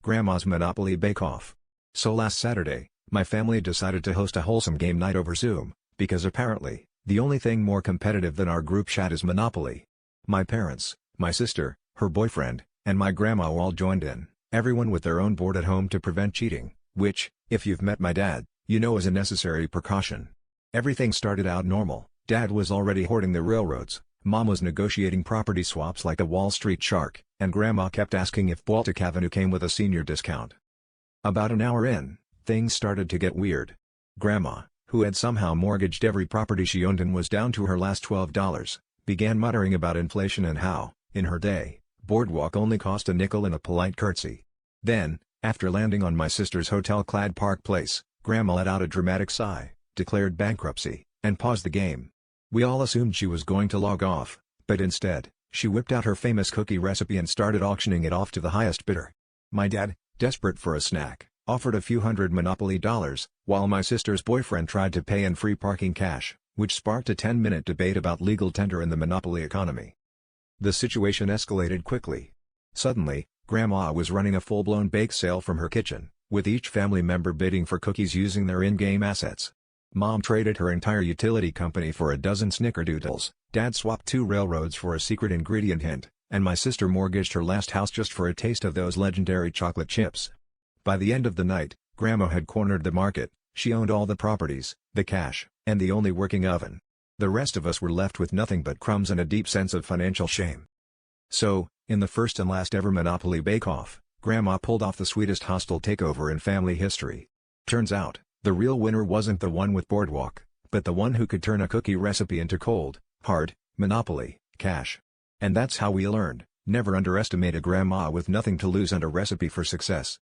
Grandma's Monopoly Bake-Off. So last Saturday, my family decided to host a wholesome game night over Zoom, because apparently, the only thing more competitive than our group chat is Monopoly. My parents, my sister, her boyfriend, and my grandma all joined in, everyone with their own board at home to prevent cheating, which, if you've met my dad, you know is a necessary precaution. Everything started out normal. Dad was already hoarding the railroads, Mom was negotiating property swaps like a Wall Street shark, and Grandma kept asking if Baltic Avenue came with a senior discount. About an hour in, things started to get weird. Grandma, who had somehow mortgaged every property she owned and was down to her last $12, began muttering about inflation and how, in her day, Boardwalk only cost a nickel and a polite curtsy. Then, after landing on my sister's hotel-clad Park Place, Grandma let out a dramatic sigh, declared bankruptcy, and paused the game. We all assumed she was going to log off, but instead, she whipped out her famous cookie recipe and started auctioning it off to the highest bidder. My dad, desperate for a snack, offered a few hundred Monopoly dollars, while my sister's boyfriend tried to pay in free parking cash, which sparked a 10-minute debate about legal tender in the Monopoly economy. The situation escalated quickly. Suddenly, Grandma was running a full-blown bake sale from her kitchen, with each family member bidding for cookies using their in-game assets. Mom traded her entire utility company for a dozen snickerdoodles, Dad swapped 2 railroads for a secret ingredient hint, and my sister mortgaged her last house just for a taste of those legendary chocolate chips. By the end of the night, Grandma had cornered the market. She owned all the properties, the cash, and the only working oven. The rest of us were left with nothing but crumbs and a deep sense of financial shame. So, in the first and last ever Monopoly Bake-Off, Grandma pulled off the sweetest hostile takeover in family history. Turns out, the real winner wasn't the one with Boardwalk, but the one who could turn a cookie recipe into cold, hard, Monopoly cash. And that's how we learned, never underestimate a grandma with nothing to lose and a recipe for success.